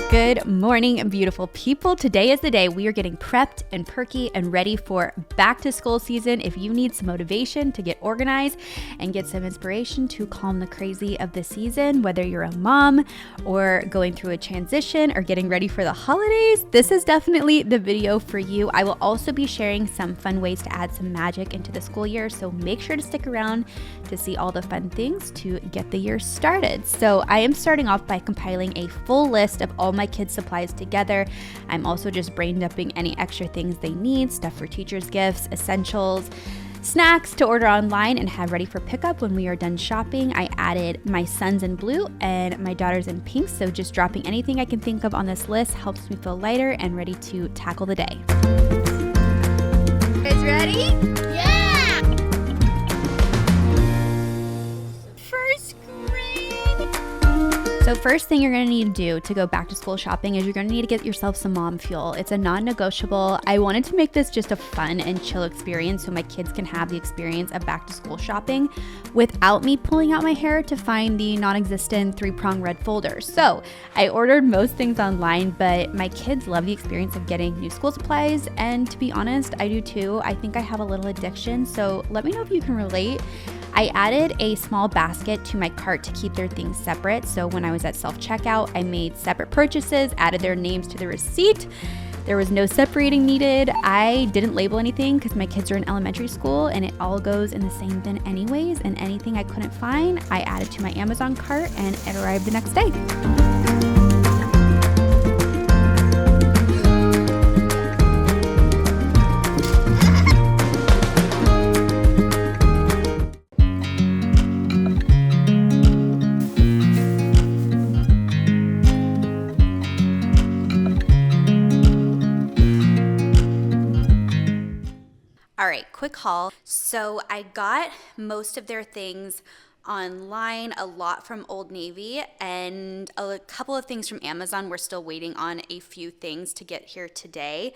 Good morning, beautiful people. Today is the day we are getting prepped and perky and ready for back to school season. If you need some motivation to get organized and get some inspiration to calm the crazy of the season, whether you're a mom or going through a transition or getting ready for the holidays, this is definitely the video for you. I will also be sharing some fun ways to add some magic into the school year, so make sure to stick around to see all the fun things to get the year started. So I am starting off by compiling a full list of all my kids' supplies together. I'm also just brain dumping any extra things they need, stuff for teachers' gifts, essentials, snacks to order online and have ready for pickup when we are done shopping. I added my son's in blue and my daughter's in pink, so just dropping anything I can think of on this list helps me feel lighter and ready to tackle the day. You guys ready? So first thing you're going to need to do to go back to school shopping is you're going to need to get yourself some mom fuel. It's a non-negotiable. I wanted to make this just a fun and chill experience so my kids can have the experience of back to school shopping without me pulling out my hair to find the non-existent 3-prong red folder. So I ordered most things online, but my kids love the experience of getting new school supplies, and to be honest, I do too. I think I have a little addiction, so let me know if you can relate. I added a small basket to my cart to keep their things separate. So when I was at self-checkout, I made separate purchases, added their names to the receipt. There was no separating needed. I didn't label anything because my kids are in elementary school and it all goes in the same bin anyways. And anything I couldn't find, I added to my Amazon cart and it arrived the next day. All right, quick haul. So I got most of their things online, a lot from Old Navy, and a couple of things from Amazon. We're still waiting on a few things to get here today.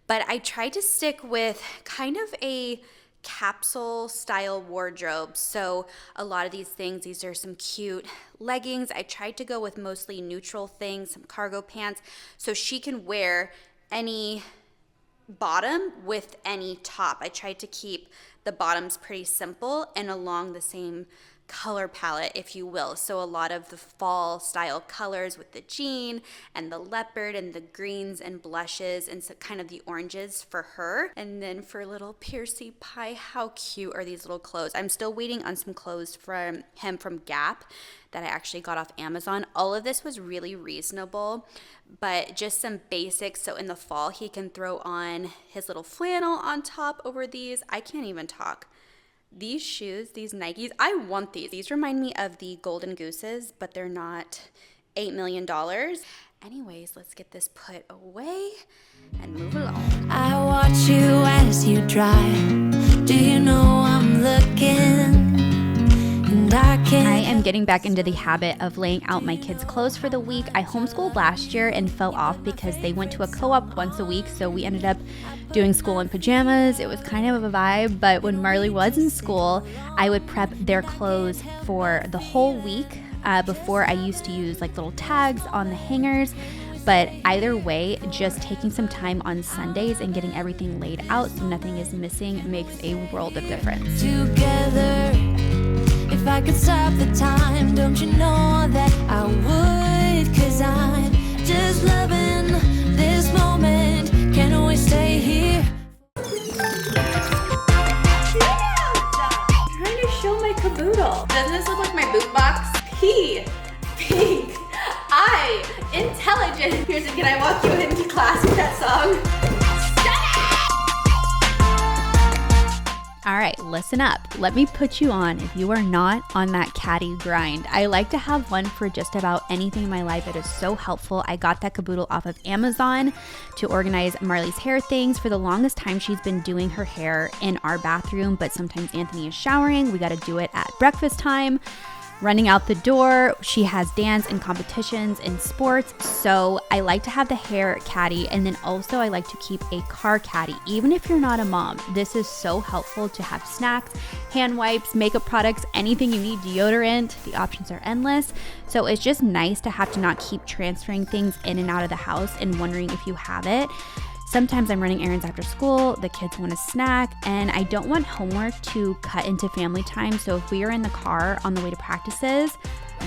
But I tried to stick with kind of a capsule style wardrobe. So a lot of these things, these are some cute leggings. I tried to go with mostly neutral things, some cargo pants, so she can wear any bottom with any top. I tried to keep the bottoms pretty simple and along the same color palette, if you will. So a lot of the fall style colors with the jean and the leopard and the greens and blushes and so kind of the oranges for her. And then for little Piercy Pie, how cute are these little clothes? I'm still waiting on some clothes from him from Gap that I actually got off Amazon. All of this was really reasonable, but just some basics. So in the fall, he can throw on his little flannel on top over these. I can't even talk. These shoes, these Nikes, I want these. These remind me of the Golden Gooses, but they're not $8 million. Anyways, let's get this put away and move along. I watch you as you drive. Do you know I'm looking? I am getting back into the habit of laying out my kids' clothes for the week. I homeschooled last year and fell off because they went to a co-op once a week, so we ended up doing school in pajamas. It was kind of a vibe, but when Marley was in school, I would prep their clothes for the whole week. Before, I used to use like little tags on the hangers. But either way, just taking some time on Sundays and getting everything laid out so nothing is missing makes a world of difference. Together, if I could stop the time, don't you know that I would? 'Cause I'm just loving this moment. Can't always stay here. Trying to show my caboodle. Doesn't this look like my boot box? P, pink, I, intelligent. Here's can I walk you into class with that song? All right, listen up. Let me put you on if you are not on that Caddy grind. I like to have one for just about anything in my life. It is so helpful. I got that caboodle off of Amazon to organize Marley's hair things. For the longest time, she's been doing her hair in our bathroom, but sometimes Anthony is showering. We got to do it at breakfast time. running out the door. She has dance and competitions and sports. So I like to have the hair caddy, and then also I like to keep a car caddy. Even if you're not a mom, this is so helpful to have snacks, hand wipes, makeup products, anything you need, deodorant. The options are endless. So it's just nice to have to not keep transferring things in and out of the house and wondering if you have it. Sometimes I'm running errands after school, the kids want a snack, and I don't want homework to cut into family time. So if we are in the car on the way to practices,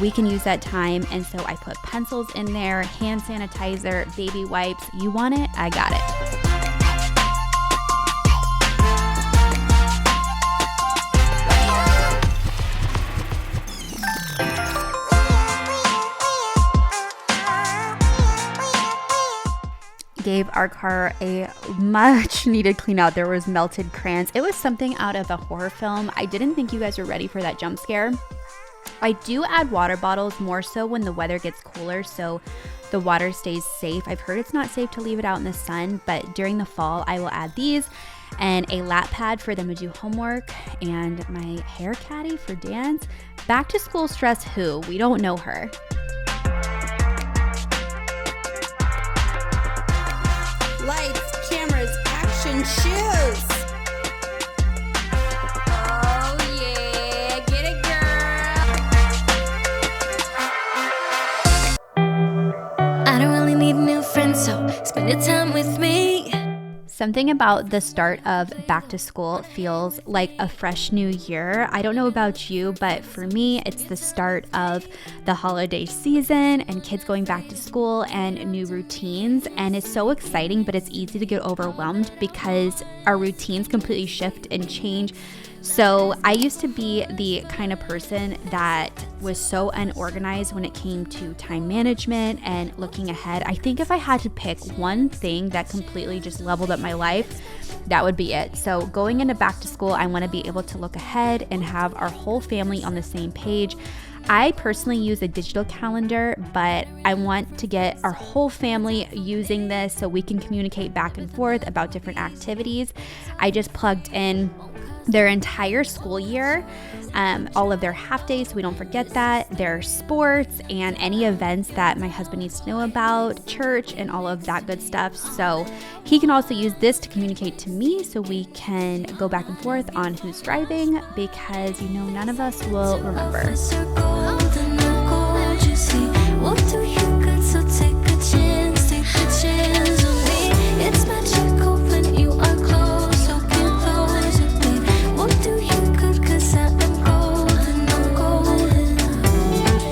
we can use that time. And so I put pencils in there, hand sanitizer, baby wipes. You want it? I got it. Gave our car a much needed clean out. There was melted crayons. It was something out of a horror film. I didn't think you guys were ready for that jump scare. I do add water bottles more so when the weather gets cooler so the water stays safe. I've heard it's not safe to leave it out in the sun, but during the fall I will add these and a lap pad for them to do homework and my hair caddy for dance. Back to school stress who? We don't know her. Lights, cameras, action, shoes. Oh yeah, get it, I don't really need new friends, so spend your time with me. Something about the start of back to school feels like a fresh new year. I don't know about you, but for me, it's the start of the holiday season and kids going back to school and new routines. And it's so exciting, but it's easy to get overwhelmed because our routines completely shift and change. So I used to be the kind of person that was so unorganized when it came to time management and looking ahead. I think if I had to pick one thing that completely just leveled up my life, that would be it. So going into back to school, I want to be able to look ahead and have our whole family on the same page. I personally use a digital calendar, but I want to get our whole family using this so we can communicate back and forth about different activities. I just plugged in their entire school year, all of their half days, so we don't forget that, their sports and any events that my husband needs to know about, church and all of that good stuff. So he can also use this to communicate to me so we can go back and forth on who's driving because none of us will remember.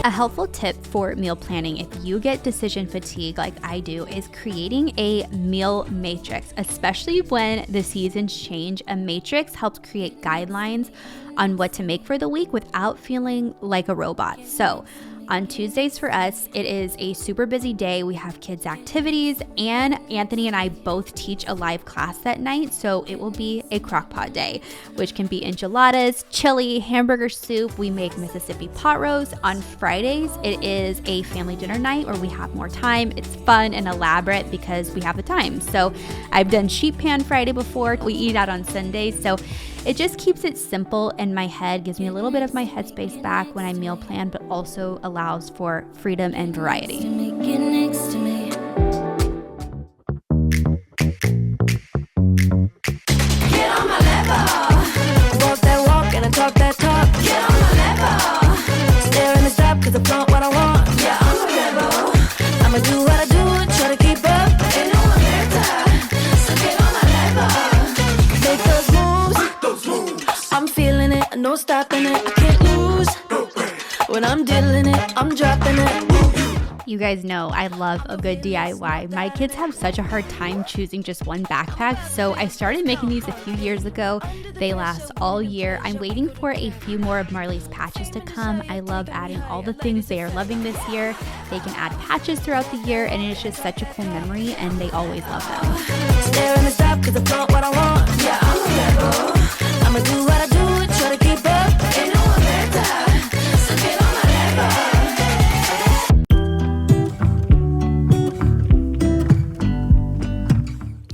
A helpful tip for meal planning, if you get decision fatigue like I do, is creating a meal matrix, especially when the seasons change. A matrix helps create guidelines on what to make for the week without feeling like a robot. So on Tuesdays for us, it is a super busy day. We have kids' activities, and Anthony and I both teach a live class that night, so it will be a crockpot day, which can be enchiladas, chili, hamburger soup. We make Mississippi pot roast. On Fridays, it is a family dinner night where we have more time. It's fun and elaborate because we have the time. So I've done sheet pan Friday before. We eat out on Sundays, so it just keeps it simple in my head, gives me a little bit of my headspace back when I meal plan, but also allows for freedom and variety. Get next to me. Get on my level. Walk that walk and I talk that talk. Get on my level. Stare in the stop cause I flaunt what I want. Yeah, I'm a rebel. I'ma do what I do and try to keep up. Ain't no one better. So get on my level. Make those moves. I'm feeling it, no stopping it. I can't lose. When I'm dealing it, I'm dropping it. You guys know I love a good DIY. My kids have such a hard time choosing just one backpack, so I started making these a few years ago. They last all year. I'm waiting for a few more of Marley's patches to come. I love adding all the things they are loving this year. They can add patches throughout the year, and it's just such a cool memory, and they always love them. Stare in the stop cause I flaunt what I want. Yeah, I'm a rebel. I'ma do what I do and try to keep up. Ain't no one better. So get on my level.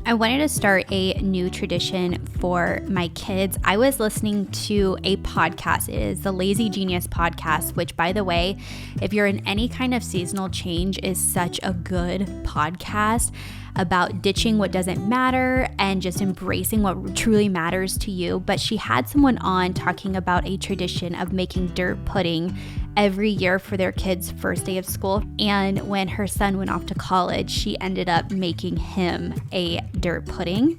I I wanted to start a new tradition for my kids. I was listening to a podcast. It is the Lazy Genius podcast, which, by the way, if you're in any kind of seasonal change, is such a good podcast about ditching what doesn't matter and just embracing what truly matters to you. But she had someone on talking about a tradition of making dirt pudding every year for their kids' first day of school. And when her son went off to college, she ended up making him a dirt pudding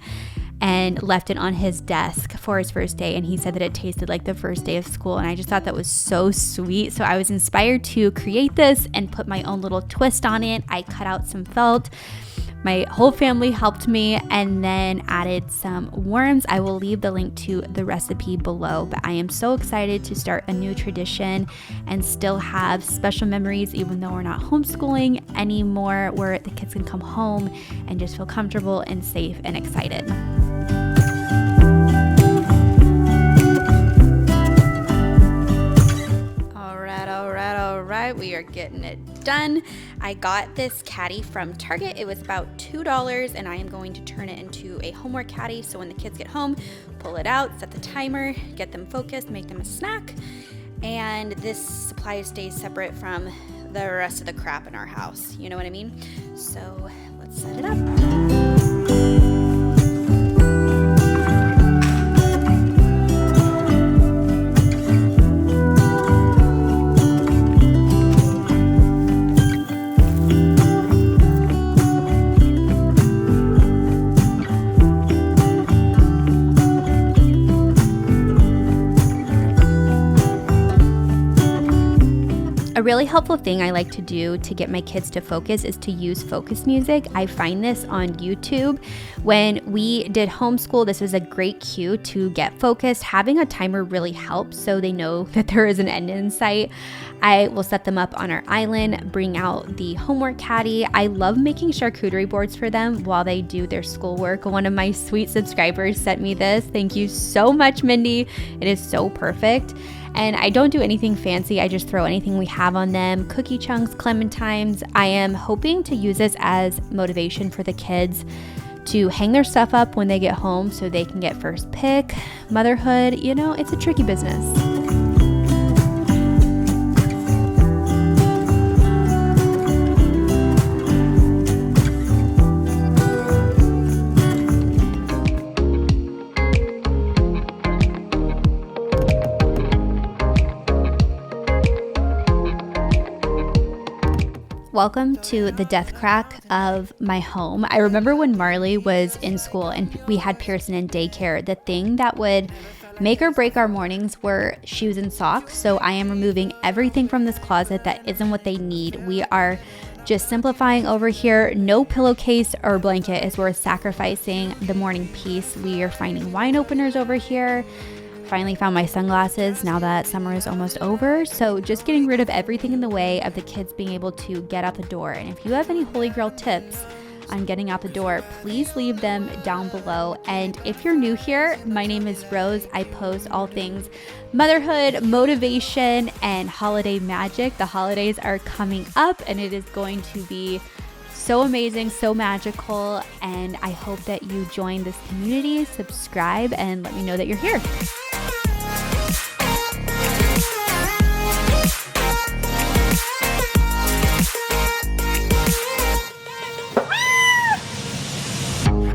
and left it on his desk for his first day. And he said that it tasted like the first day of school. And I just thought that was so sweet. So I was inspired to create this and put my own little twist on it. I cut out some felt. My whole family helped me, and then added some worms. I will leave the link to the recipe below, but I am so excited to start a new tradition and still have special memories, even though we're not homeschooling anymore, where the kids can come home and just feel comfortable and safe and excited. All right, we are getting it done. I got this caddy from Target. It was about $2, and I am going to turn it into a homework caddy. So when the kids get home, pull it out, set the timer, get them focused, make them a snack. And this supply stays separate from the rest of the crap in our house. You know what I mean? So let's set it up. A really helpful thing I like to do to get my kids to focus is to use focus music. I find this on YouTube. When we did homeschool, this was a great cue to get focused. Having a timer really helps so they know that there is an end in sight. I will set them up on our island, bring out the homework caddy. I love making charcuterie boards for them while they do their schoolwork. One of my sweet subscribers sent me this. Thank you so much, Mindy. It is so perfect. And I don't do anything fancy. I just throw anything we have on them. Cookie chunks, clementines. I am hoping to use this as motivation for the kids to hang their stuff up when they get home so they can get first pick. Motherhood, you know, it's a tricky business. Welcome to the death crack of my home. I remember when Marley was in school and we had Pearson in daycare, the thing that would make or break our mornings were shoes and socks. So I am removing everything from this closet that isn't what they need. We are just simplifying over here. No pillowcase or blanket is worth sacrificing the morning peace. We are finding wine openers over here. Finally found my sunglasses now that summer is almost over. So just getting rid of everything in the way of the kids being able to get out the door. And if you have any Holy Grail tips on getting out the door, please leave them down below. And if you're new here, my name is Rose. I post all things motherhood, motivation, and holiday magic. The holidays are coming up and it is going to be so amazing, so magical. And I hope that you join this community, subscribe, and let me know that you're here.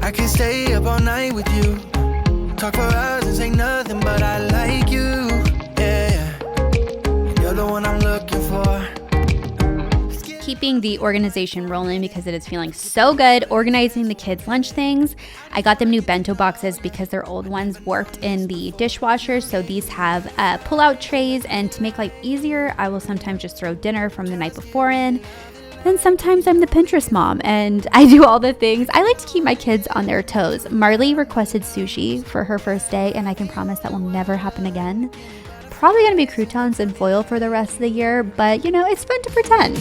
I can stay up all night with you, talk for hours and say nothing, but I like you, yeah. You're the one I'm looking for. Keeping the organization rolling because it is feeling so good. Organizing the kids' lunch things. I got them new bento boxes because their old ones warped in the dishwasher. So these have pull-out trays, and to make life easier, I will sometimes just throw dinner from the night before in. Then sometimes I'm the Pinterest mom and I do all the things. I like to keep my kids on their toes. Marley requested sushi for her first day, and I can promise that will never happen again. Probably gonna be croutons and foil for the rest of the year, but you know, it's fun to pretend.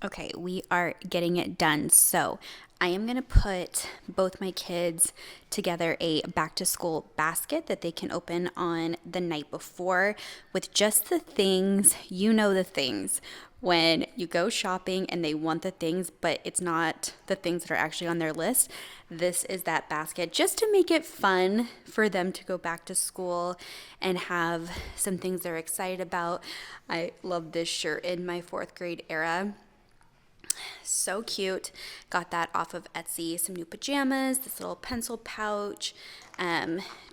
Okay, we are getting it done. So I am going to put both my kids together a back to school basket that they can open on the night before with just the things, the things when you go shopping and they want the things, but it's not the things that are actually on their list. This is that basket just to make it fun for them to go back to school and have some things they're excited about. I love this shirt in my 4th grade era. So cute. Got that off of Etsy. Some new pajamas, this little pencil pouch,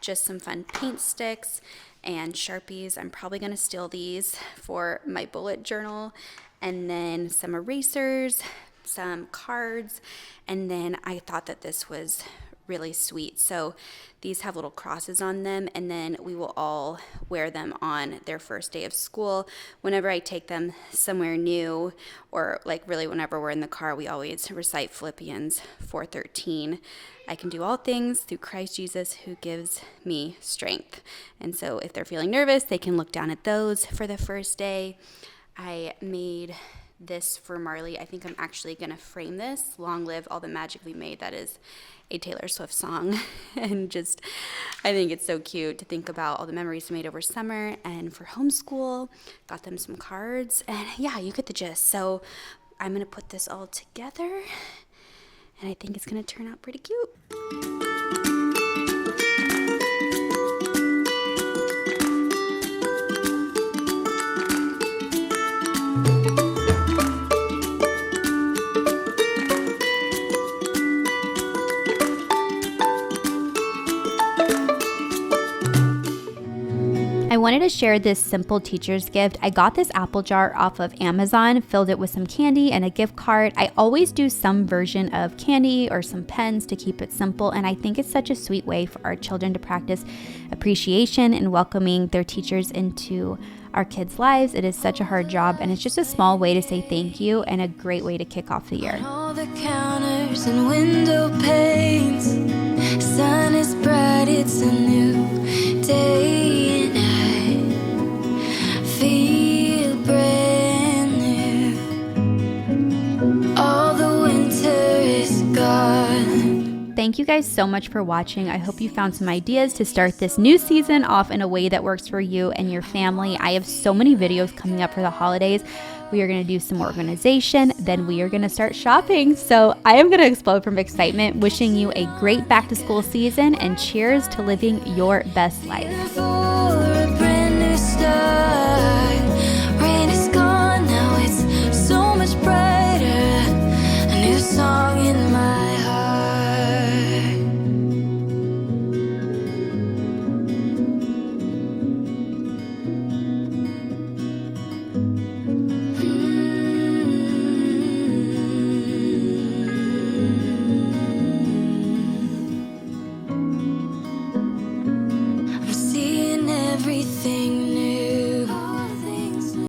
just some fun paint sticks and Sharpies. I'm probably going to steal these for my bullet journal. And then some erasers, some cards. And then I thought that this was really sweet. So these have little crosses on them, and then we will all wear them on their first day of school. Whenever I take them somewhere new, or like really whenever we're in the car, we always recite Philippians 4:13. I can do all things through Christ Jesus who gives me strength. And so if they're feeling nervous, they can look down at those for the first day. I made this for Marley. I think I'm actually going to frame this. Long live all the magic we made. That is a Taylor Swift song. And just, I think it's so cute to think about all the memories we made over summer. And for homeschool, got them some cards. And yeah, you get the gist. So I'm going to put this all together. And I think it's going to turn out pretty cute. I wanted to share this simple teacher's gift. I got this apple jar off of Amazon, filled it with some candy and a gift card. I always do some version of candy or some pens to keep it simple, and I think it's such a sweet way for our children to practice appreciation and welcoming their teachers into our kids' lives. It is such a hard job, and it's just a small way to say thank you and a great way to kick off the year. All the counters and window panes, sun is bright, it's a new day, and I feel brand new. All the winter is gone. Thank you guys so much for watching. I hope you found some ideas to start this new season off in a way that works for you and your family. I have so many videos coming up for the holidays. We are going to do some organization, then we are going to start shopping. So I am going to explode from excitement, wishing you a great back to school season, and cheers to living your best life. For a brand new start, rain is gone, now it's so much brighter, a new song in my heart. I'm seeing everything